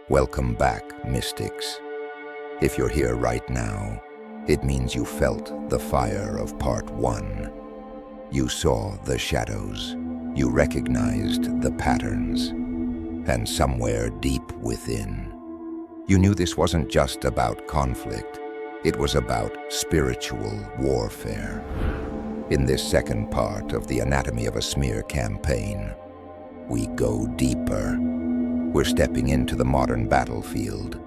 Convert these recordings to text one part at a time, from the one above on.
Welcome back, mystics. If you're here right now, it means you felt the fire of part 1. You saw the shadows, you recognized the patterns, and somewhere deep within, you knew this wasn't just about conflict, it was about spiritual warfare. In this second part of the Anatomy of a Smear campaign, we go deeper. We're stepping into the modern battlefield,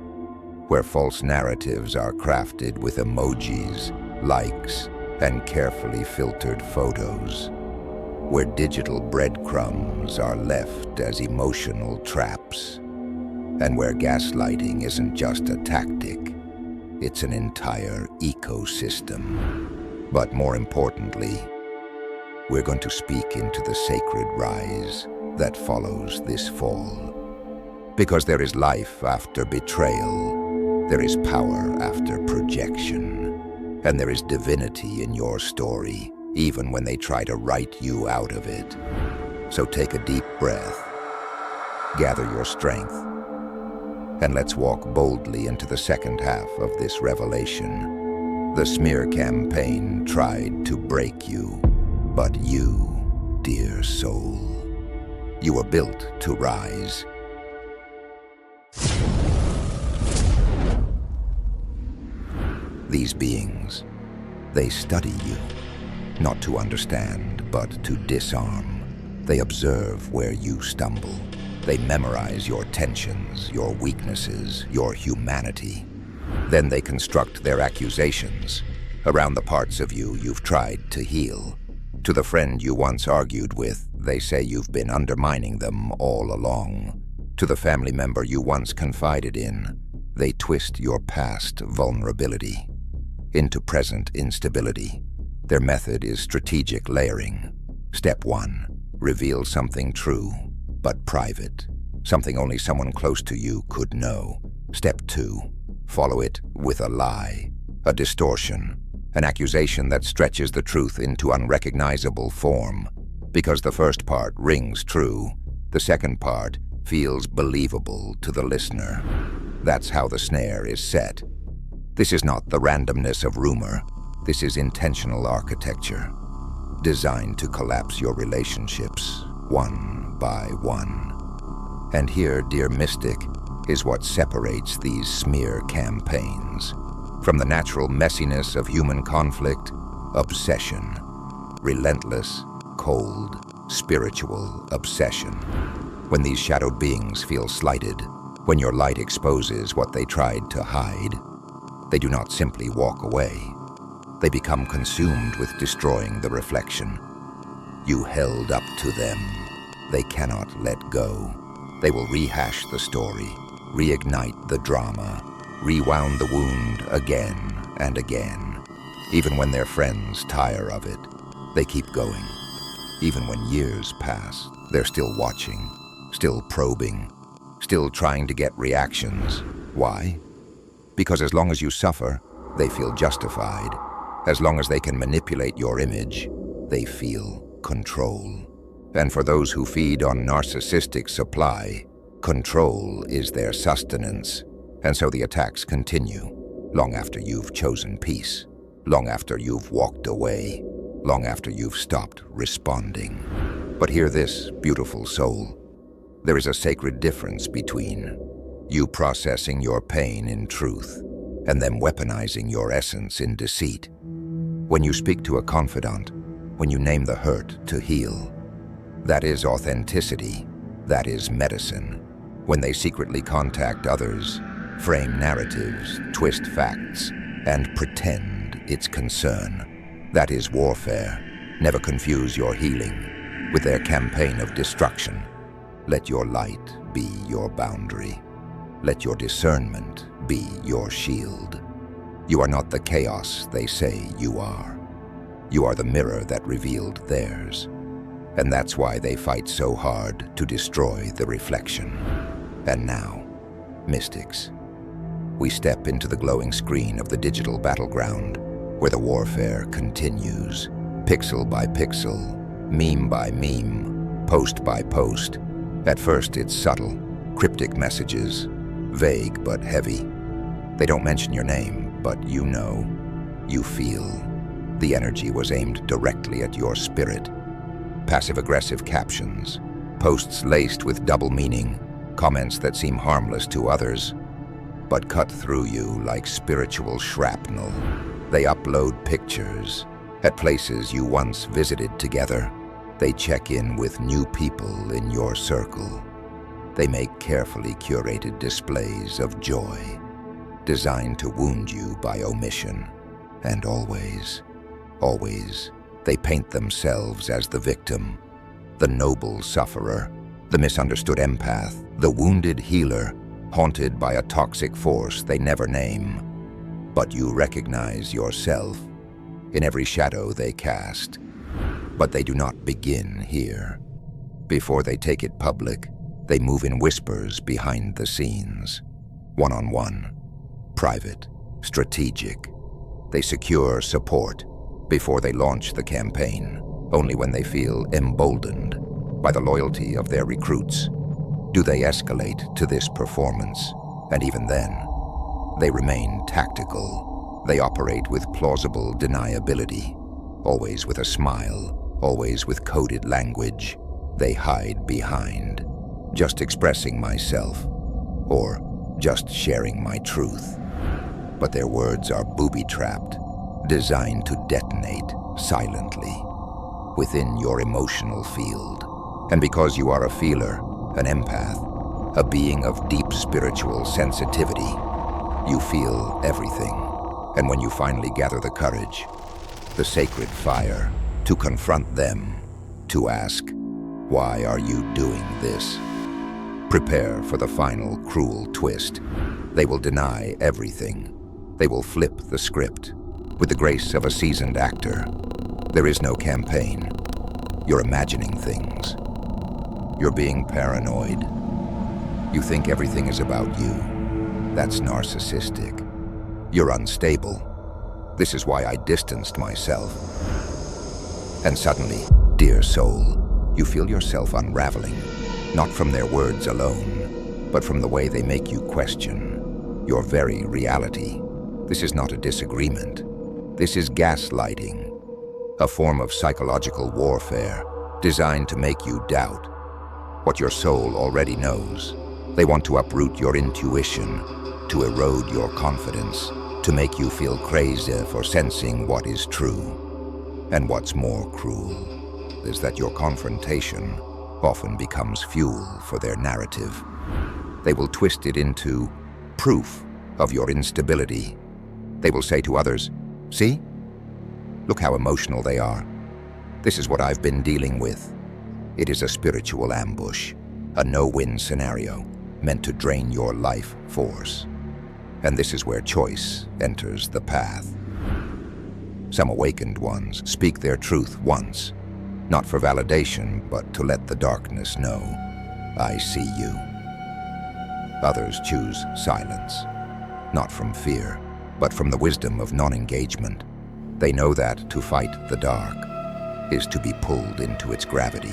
where false narratives are crafted with emojis, likes, and carefully filtered photos, where digital breadcrumbs are left as emotional traps, and where gaslighting isn't just a tactic, it's an entire ecosystem. But more importantly, we're going to speak into the sacred rise that follows this fall. Because there is life after betrayal, there is power after projection, and there is divinity in your story, even when they try to write you out of it. So take a deep breath, gather your strength, and let's walk boldly into the second half of this revelation. The smear campaign tried to break you, but you, dear soul, you were built to rise. These beings, they study you, not to understand, but to disarm. They observe where you stumble. They memorize your tensions, your weaknesses, your humanity. Then they construct their accusations around the parts of you you've tried to heal. To the friend you once argued with, they say you've been undermining them all along. To the family member you once confided in, they twist your past vulnerability into present instability. Their method is strategic layering. Step 1, reveal something true, but private, something only someone close to you could know. Step 2, follow it with a lie, a distortion, an accusation that stretches the truth into unrecognizable form. Because the first part rings true, the second part feels believable to the listener. That's how the snare is set. This is not the randomness of rumor. This is intentional architecture, designed to collapse your relationships one by one. And here, dear mystic, is what separates these smear campaigns from the natural messiness of human conflict: obsession, relentless, cold, spiritual obsession. When these shadowed beings feel slighted, when your light exposes what they tried to hide, they do not simply walk away. They become consumed with destroying the reflection. You held up to them. They cannot let go. They will rehash the story, reignite the drama, rewound the wound again and again. Even when their friends tire of it, they keep going. Even when years pass, they're still watching, still probing, still trying to get reactions. Why? Because as long as you suffer, they feel justified. As long as they can manipulate your image, they feel control. And for those who feed on narcissistic supply, control is their sustenance. And so the attacks continue, long after you've chosen peace, long after you've walked away, long after you've stopped responding. But hear this, beautiful soul. There is a sacred difference between you processing your pain in truth and them weaponizing your essence in deceit. When you speak to a confidant, when you name the hurt to heal, that is authenticity, that is medicine. When they secretly contact others, frame narratives, twist facts, and pretend it's concern, that is warfare. Never confuse your healing with their campaign of destruction. Let your light be your boundary. Let your discernment be your shield. You are not the chaos they say you are. You are the mirror that revealed theirs. And that's why they fight so hard to destroy the reflection. And now, mystics, we step into the glowing screen of the digital battleground, where the warfare continues, pixel by pixel, meme by meme, post by post. At first it's subtle, cryptic messages, vague but heavy. They don't mention your name, but you know, you feel. The energy was aimed directly at your spirit. Passive-aggressive captions, posts laced with double meaning, comments that seem harmless to others, but cut through you like spiritual shrapnel. They upload pictures at places you once visited together. They check in with new people in your circle. They make carefully curated displays of joy, designed to wound you by omission. And always, they paint themselves as the victim, the noble sufferer, the misunderstood empath, the wounded healer, haunted by a toxic force they never name. But you recognize yourself in every shadow they cast. But they do not begin here. Before they take it public, they move in whispers behind the scenes. One-on-one, private, strategic. They secure support before they launch the campaign. Only when they feel emboldened by the loyalty of their recruits do they escalate to this performance. And even then, they remain tactical. They operate with plausible deniability, always with a smile, always with coded language. They hide behind, just expressing myself, or just sharing my truth. But their words are booby-trapped, designed to detonate silently within your emotional field. And because you are a feeler, an empath, a being of deep spiritual sensitivity, you feel everything. And when you finally gather the courage, the sacred fire, to confront them, to ask, why are you doing this? Prepare for the final cruel twist. They will deny everything. They will flip the script with the grace of a seasoned actor. There is no campaign. You're imagining things. You're being paranoid. You think everything is about you. That's narcissistic. You're unstable. This is why I distanced myself. And suddenly, dear soul, you feel yourself unraveling, not from their words alone, but from the way they make you question your very reality. This is not a disagreement. This is gaslighting, a form of psychological warfare designed to make you doubt what your soul already knows. They want to uproot your intuition, to erode your confidence, to make you feel crazy for sensing what is true. And what's more cruel is that your confrontation often becomes fuel for their narrative. They will twist it into proof of your instability. They will say to others, see? Look how emotional they are. This is what I've been dealing with. It is a spiritual ambush, a no-win scenario meant to drain your life force. And this is where choice enters the path. Some awakened ones speak their truth once, not for validation, but to let the darkness know, I see you. Others choose silence, not from fear, but from the wisdom of non-engagement. They know that to fight the dark is to be pulled into its gravity.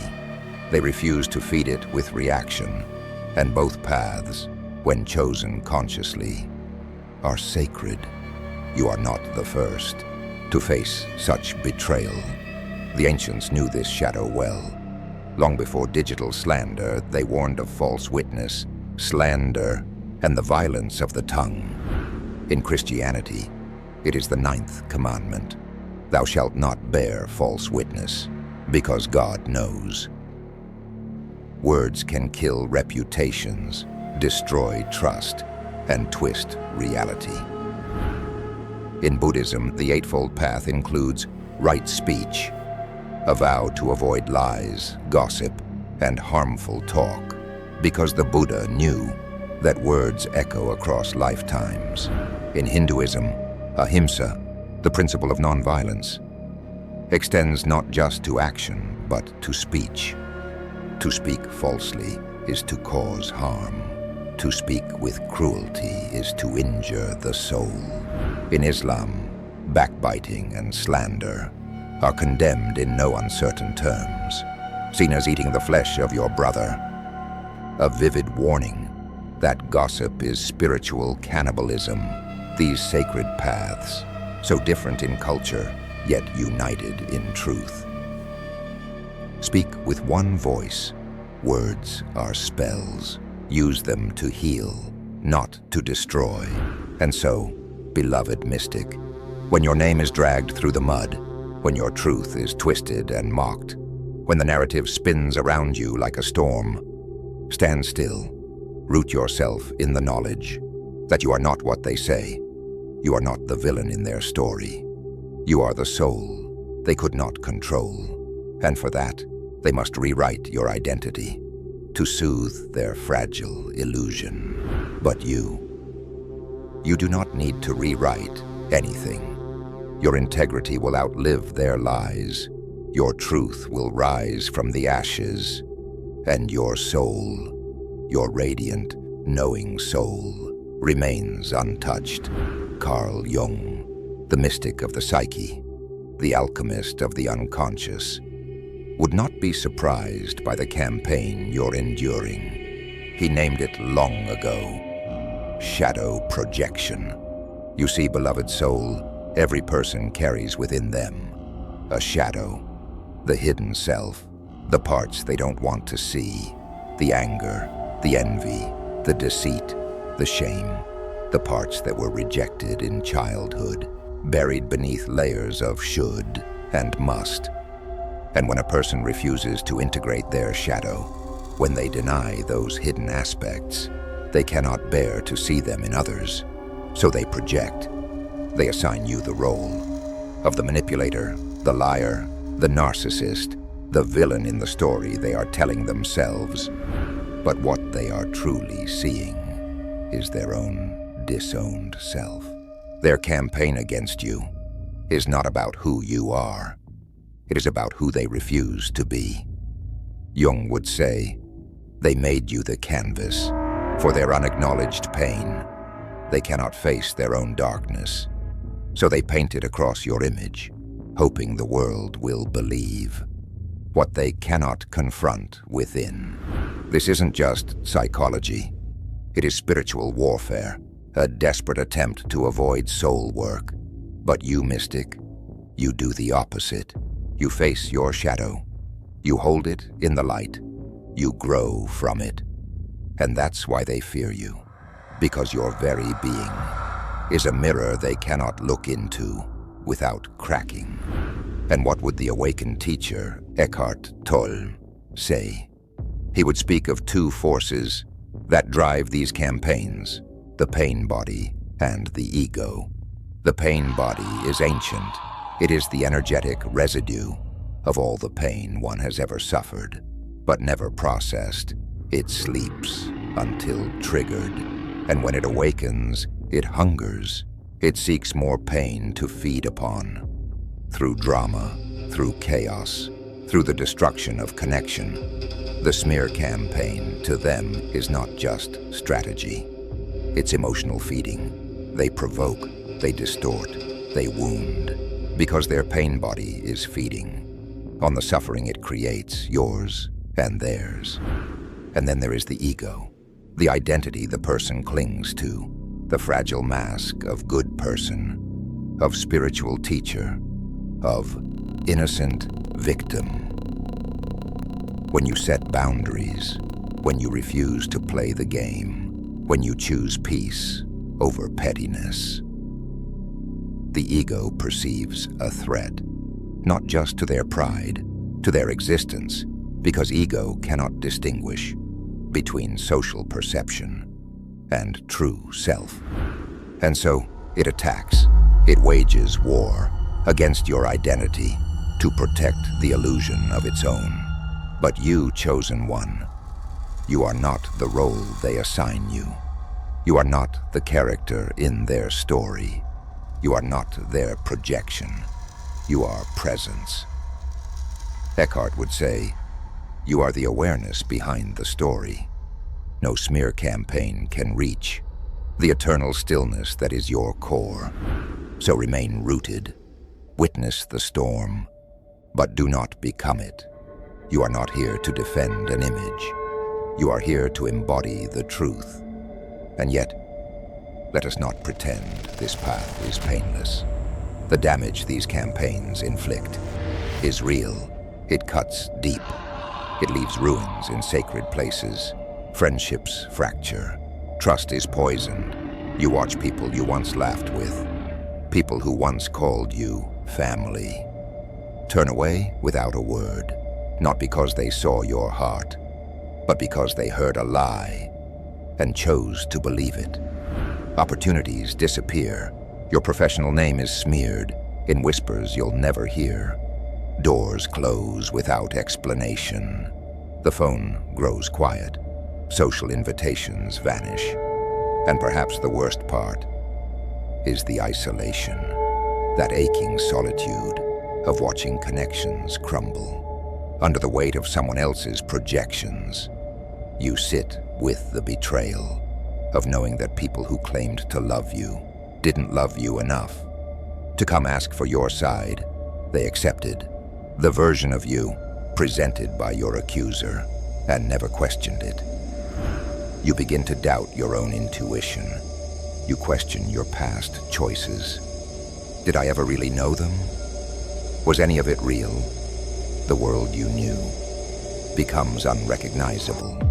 They refuse to feed it with reaction, and both paths, when chosen consciously, are sacred. You are not the first to face such betrayal. The ancients knew this shadow well. Long before digital slander, they warned of false witness, slander, and the violence of the tongue. In Christianity, it is the 9th commandment. Thou shalt not bear false witness, because God knows. Words can kill reputations, destroy trust, and twist reality. In Buddhism, the Eightfold Path includes right speech, a vow to avoid lies, gossip, and harmful talk, because the Buddha knew that words echo across lifetimes. In Hinduism, ahimsa, the principle of nonviolence, extends not just to action, but to speech. To speak falsely is to cause harm. To speak with cruelty is to injure the soul. In Islam, backbiting and slander are condemned in no uncertain terms, seen as eating the flesh of your brother. A vivid warning That gossip is spiritual cannibalism. These sacred paths, so different in culture, yet united in truth. Speak with one voice. Words are spells. Use them to heal, not to destroy. And so, beloved mystic, when your name is dragged through the mud, when your truth is twisted and mocked, when the narrative spins around you like a storm, stand still. Root yourself in the knowledge that you are not what they say. You are not the villain in their story. You are the soul they could not control. And for that, they must rewrite your identity to soothe their fragile illusion. But you do not need to rewrite anything. Your integrity will outlive their lies. Your truth will rise from the ashes. And your soul, your radiant, knowing soul, remains untouched. Carl Jung, the mystic of the psyche, the alchemist of the unconscious, would not be surprised by the campaign you're enduring. He named it long ago, shadow projection. You see, beloved soul, every person carries within them a shadow, the hidden self, the parts they don't want to see, the anger, the envy, the deceit, the shame, the parts that were rejected in childhood, buried beneath layers of should and must. And when a person refuses to integrate their shadow, when they deny those hidden aspects, they cannot bear to see them in others, so they project. They assign you the role of the manipulator, the liar, the narcissist, the villain in the story they are telling themselves. But what they are truly seeing is their own disowned self. Their campaign against you is not about who you are. It is about who they refuse to be. Jung would say, they made you the canvas for their unacknowledged pain. They cannot face their own darkness, so they paint it across your image, hoping the world will believe what they cannot confront within. This isn't just psychology. It is spiritual warfare, a desperate attempt to avoid soul work. But you, mystic, you do the opposite. You face your shadow. You hold it in the light. You grow from it. And that's why they fear you, because your very being is a mirror they cannot look into without cracking. And what would the awakened teacher, Eckhart Tolle, say? He would speak of two forces that drive these campaigns, the pain body and the ego. The pain body is ancient. It is the energetic residue of all the pain one has ever suffered, but never processed. It sleeps until triggered, and when it awakens, it hungers. It seeks more pain to feed upon. Through drama, through chaos, through the destruction of connection. The smear campaign, to them, is not just strategy. It's emotional feeding. They provoke, they distort, they wound, because their pain body is feeding on the suffering it creates, yours and theirs. And then there is the ego, the identity the person clings to, the fragile mask of good person, of spiritual teacher, of innocent victim. When you set boundaries, when you refuse to play the game, when you choose peace over pettiness, the ego perceives a threat, not just to their pride, to their existence, because ego cannot distinguish between social perception and true self. And so it attacks, it wages war against your identity to protect the illusion of its own. But you, chosen one, you are not the role they assign you. You are not the character in their story. You are not their projection. You are presence. Eckhart would say, you are the awareness behind the story. No smear campaign can reach the eternal stillness that is your core. So remain rooted. Witness the storm, but do not become it. You are not here to defend an image. You are here to embody the truth, And yet, let us not pretend this path is painless. The damage these campaigns inflict is real. It cuts deep. It leaves ruins in sacred places. Friendships fracture. Trust is poisoned. You watch people you once laughed with, people who once called you family, turn away without a word, not because they saw your heart, but because they heard a lie and chose to believe it. Opportunities disappear. Your professional name is smeared in whispers you'll never hear. Doors close without explanation. The phone grows quiet. Social invitations vanish. And perhaps the worst part is the isolation, that aching solitude of watching connections crumble. Under the weight of someone else's projections, you sit with the betrayal of knowing that people who claimed to love you didn't love you enough. To come ask for your side, they accepted the version of you presented by your accuser and never questioned it. You begin to doubt your own intuition. You question your past choices. Did I ever really know them? Was any of it real? The world you knew becomes unrecognizable.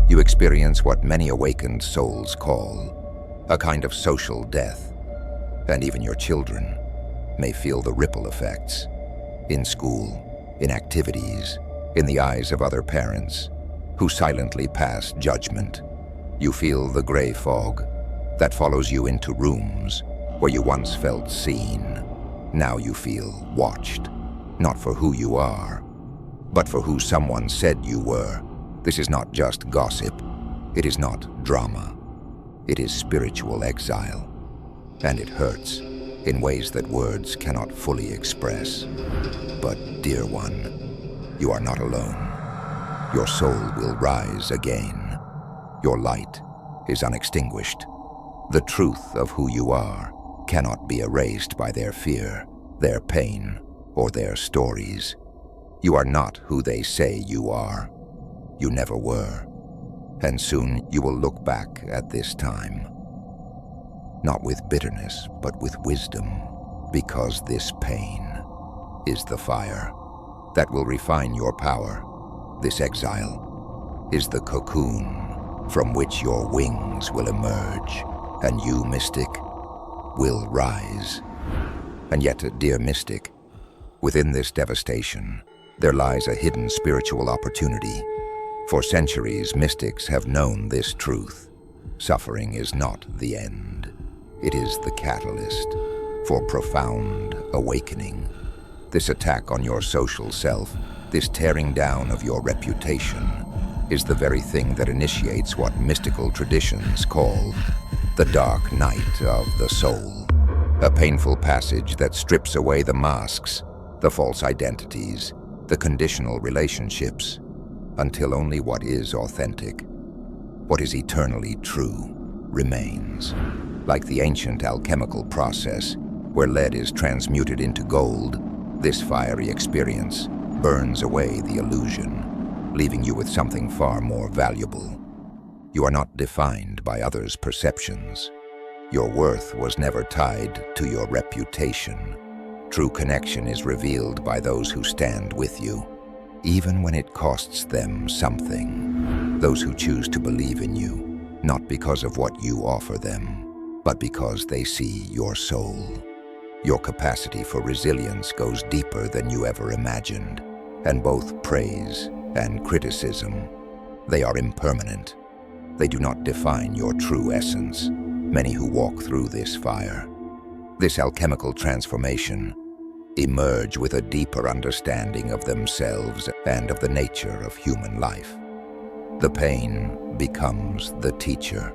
You experience what many awakened souls call a kind of social death. And even your children may feel the ripple effects. In school, in activities, in the eyes of other parents who silently pass judgment. You feel the gray fog that follows you into rooms where you once felt seen. Now you feel watched, not for who you are, but for who someone said you were. This is not just gossip. It is not drama. It is spiritual exile. And it hurts in ways that words cannot fully express. But, dear one, you are not alone. Your soul will rise again. Your light is unextinguished. The truth of who you are cannot be erased by their fear, their pain, or their stories. You are not who they say you are. You never were. And soon you will look back at this time, not with bitterness, but with wisdom, because this pain is the fire that will refine your power. This exile is the cocoon from which your wings will emerge, and you, mystic, will rise. And yet, dear mystic, within this devastation, there lies a hidden spiritual opportunity. For centuries, mystics have known this truth. Suffering is not the end. It is the catalyst for profound awakening. This attack on your social self, this tearing down of your reputation, is the very thing that initiates what mystical traditions call the dark night of the soul. A painful passage that strips away the masks, the false identities, the conditional relationships, until only what is authentic, what is eternally true, remains. Like the ancient alchemical process, where lead is transmuted into gold, this fiery experience burns away the illusion, leaving you with something far more valuable. You are not defined by others' perceptions. Your worth was never tied to your reputation. True connection is revealed by those who stand with you, even when it costs them something. Those who choose to believe in you, not because of what you offer them, but because they see your soul. Your capacity for resilience goes deeper than you ever imagined, and both praise and criticism, they are impermanent. They do not define your true essence. Many who walk through this fire, this alchemical transformation, emerge with a deeper understanding of themselves and of the nature of human life. The pain becomes the teacher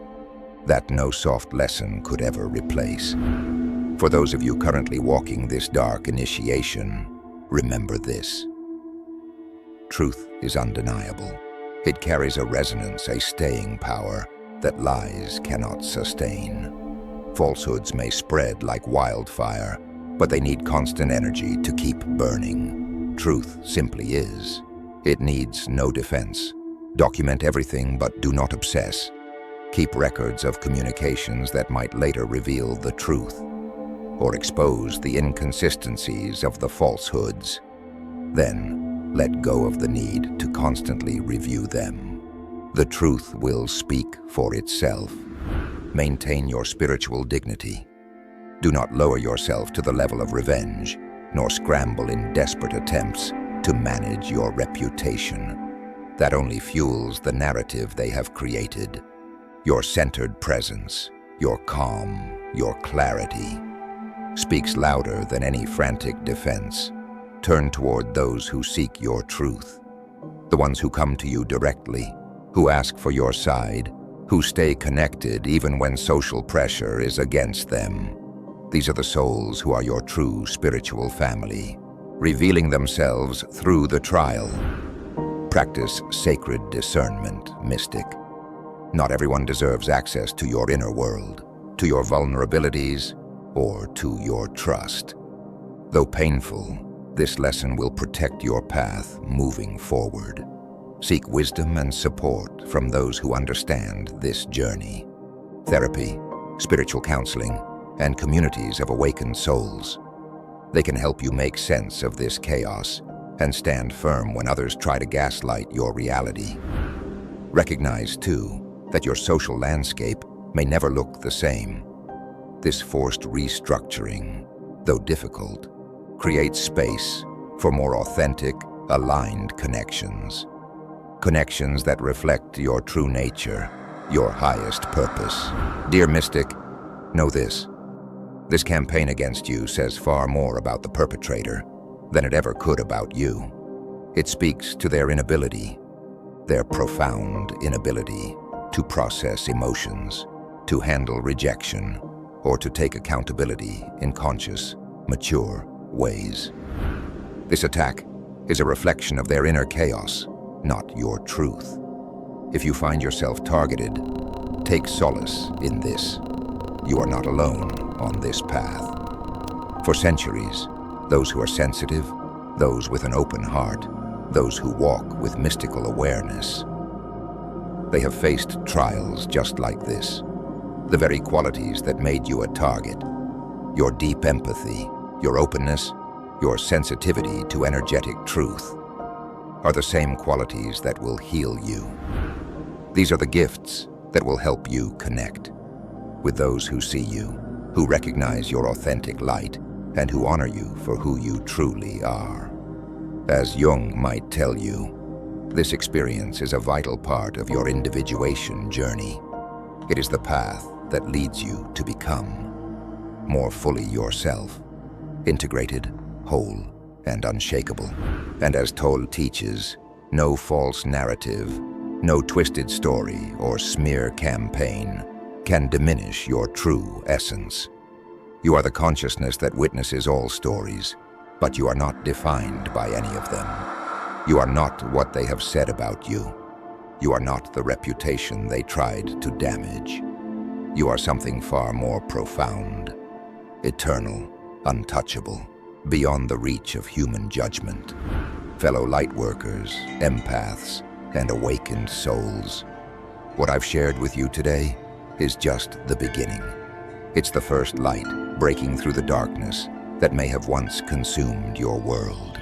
that no soft lesson could ever replace. For those of you currently walking this dark initiation, remember this. Truth is undeniable. It carries a resonance, a staying power that lies cannot sustain. Falsehoods may spread like wildfire, but they need constant energy to keep burning. Truth simply is. It needs no defense. Document everything, but do not obsess. Keep records of communications that might later reveal the truth or expose the inconsistencies of the falsehoods. Then, let go of the need to constantly review them. The truth will speak for itself. Maintain your spiritual dignity. Do not lower yourself to the level of revenge, nor scramble in desperate attempts to manage your reputation. That only fuels the narrative they have created. Your centered presence, your calm, your clarity, speaks louder than any frantic defense. Turn toward those who seek your truth, the ones who come to you directly, who ask for your side, who stay connected even when social pressure is against them. These are the souls who are your true spiritual family, revealing themselves through the trial. Practice sacred discernment, mystic. Not everyone deserves access to your inner world, to your vulnerabilities, or to your trust. Though painful, this lesson will protect your path moving forward. Seek wisdom and support from those who understand this journey. Therapy, spiritual counseling, and communities of awakened souls. They can help you make sense of this chaos and stand firm when others try to gaslight your reality. Recognize, too, that your social landscape may never look the same. This forced restructuring, though difficult, creates space for more authentic, aligned connections. Connections that reflect your true nature, your highest purpose. Dear Mystic, know this. This campaign against you says far more about the perpetrator than it ever could about you. It speaks to their inability, their profound inability to process emotions, to handle rejection, or to take accountability in conscious, mature ways. This attack is a reflection of their inner chaos, not your truth. If you find yourself targeted, take solace in this. You are not alone on this path. For centuries, those who are sensitive, those with an open heart, those who walk with mystical awareness, they have faced trials just like this. The very qualities that made you a target, your deep empathy, your openness, your sensitivity to energetic truth, are the same qualities that will heal you. These are the gifts that will help you connect with those who see you, who recognize your authentic light, and who honor you for who you truly are. As Jung might tell you, this experience is a vital part of your individuation journey. It is the path that leads you to become more fully yourself, integrated, whole, and unshakable. And as Toll teaches, no false narrative, no twisted story or smear campaign can diminish your true essence. You are the consciousness that witnesses all stories, but you are not defined by any of them. You are not what they have said about you. You are not the reputation they tried to damage. You are something far more profound, eternal, untouchable, beyond the reach of human judgment. Fellow lightworkers, empaths, and awakened souls, what I've shared with you today is just the beginning. It's the first light breaking through the darkness that may have once consumed your world.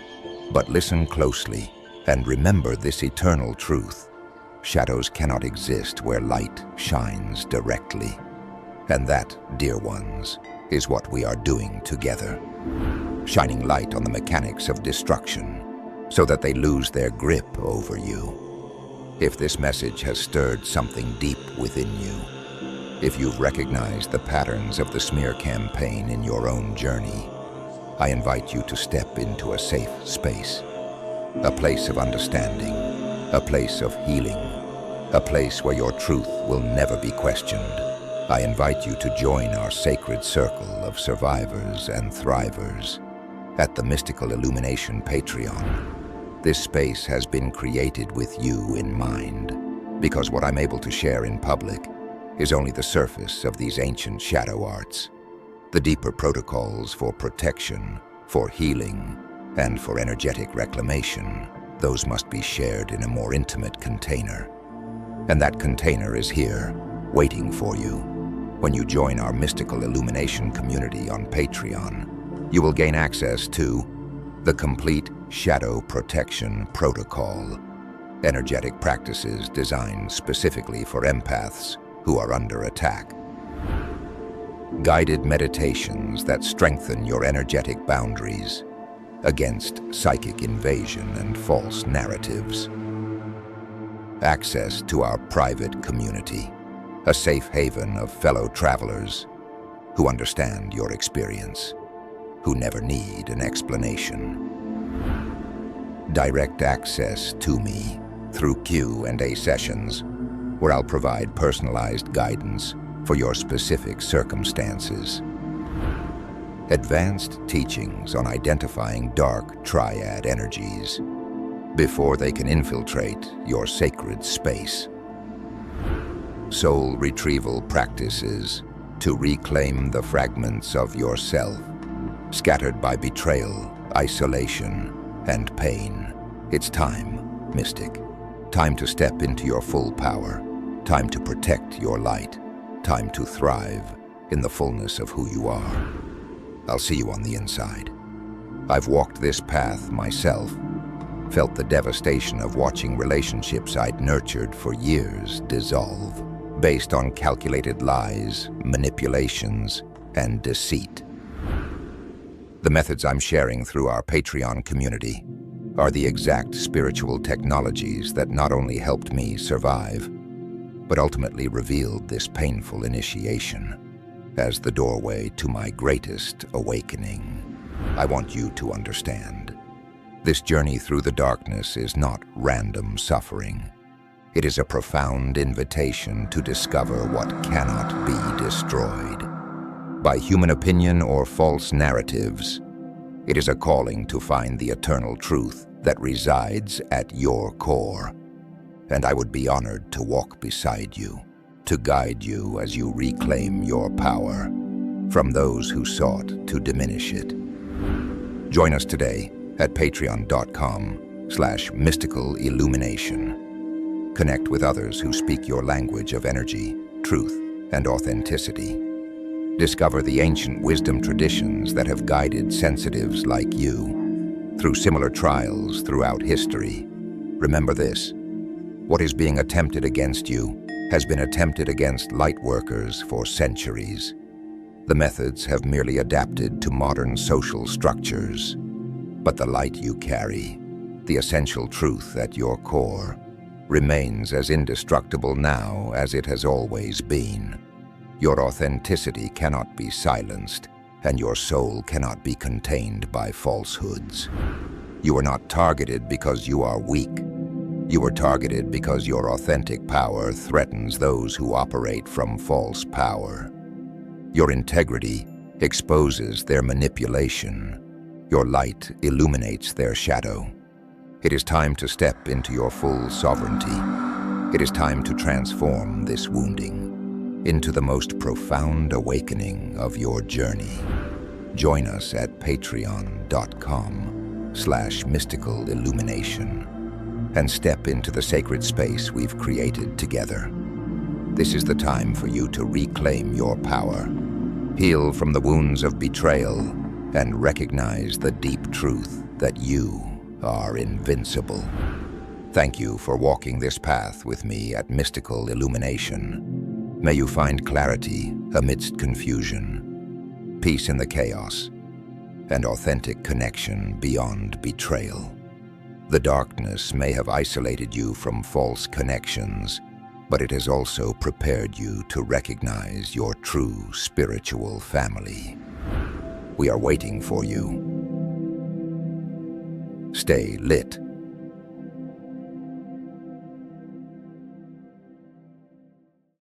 But listen closely and remember this eternal truth. Shadows cannot exist where light shines directly. And that, dear ones, is what we are doing together. Shining light on the mechanics of destruction so that they lose their grip over you. If this message has stirred something deep within you, if you've recognized the patterns of the smear campaign in your own journey, I invite you to step into a safe space, a place of understanding, a place of healing, a place where your truth will never be questioned. I invite you to join our sacred circle of survivors and thrivers at the Mystical Illumination Patreon. This space has been created with you in mind, because what I'm able to share in public is only the surface of these ancient shadow arts. The deeper protocols for protection, for healing, and for energetic reclamation, those must be shared in a more intimate container. And that container is here, waiting for you. When you join our Mystical Illumination community on Patreon, you will gain access to the complete Shadow Protection Protocol, energetic practices designed specifically for empaths who are under attack, guided meditations that strengthen your energetic boundaries against psychic invasion and false narratives, access to our private community, a safe haven of fellow travelers who understand your experience, who never need an explanation, direct access to me through Q&A sessions, where I'll provide personalized guidance for your specific circumstances, advanced teachings on identifying dark triad energies before they can infiltrate your sacred space, soul retrieval practices to reclaim the fragments of yourself scattered by betrayal, isolation, and pain. It's time, Mystic. Time to step into your full power. Time to protect your light. Time to thrive in the fullness of who you are. I'll see you on the inside. I've walked this path myself, felt the devastation of watching relationships I'd nurtured for years dissolve, based on calculated lies, manipulations, and deceit. The methods I'm sharing through our Patreon community are the exact spiritual technologies that not only helped me survive, but ultimately revealed this painful initiation as the doorway to my greatest awakening. I want you to understand. This journey through the darkness is not random suffering. It is a profound invitation to discover what cannot be destroyed by human opinion or false narratives. It is a calling to find the eternal truth that resides at your core. And I would be honored to walk beside you, to guide you as you reclaim your power from those who sought to diminish it. Join us today at patreon.com/mystical illumination. Connect with others who speak your language of energy, truth, and authenticity. Discover the ancient wisdom traditions that have guided sensitives like you through similar trials throughout history. Remember this: what is being attempted against you has been attempted against light workers for centuries. The methods have merely adapted to modern social structures, but the light you carry, the essential truth at your core, remains as indestructible now as it has always been. Your authenticity cannot be silenced, and your soul cannot be contained by falsehoods. You are not targeted because you are weak. You are targeted because your authentic power threatens those who operate from false power. Your integrity exposes their manipulation. Your light illuminates their shadow. It is time to step into your full sovereignty. It is time to transform this wounding into the most profound awakening of your journey. Join us at patreon.com/mystical illumination and step into the sacred space we've created together. This is the time for you to reclaim your power, heal from the wounds of betrayal, and recognize the deep truth that you are invincible. Thank you for walking this path with me at Mystical Illumination. May you find clarity amidst confusion, peace in the chaos, and authentic connection beyond betrayal. The darkness may have isolated you from false connections, but it has also prepared you to recognize your true spiritual family. We are waiting for you. Stay lit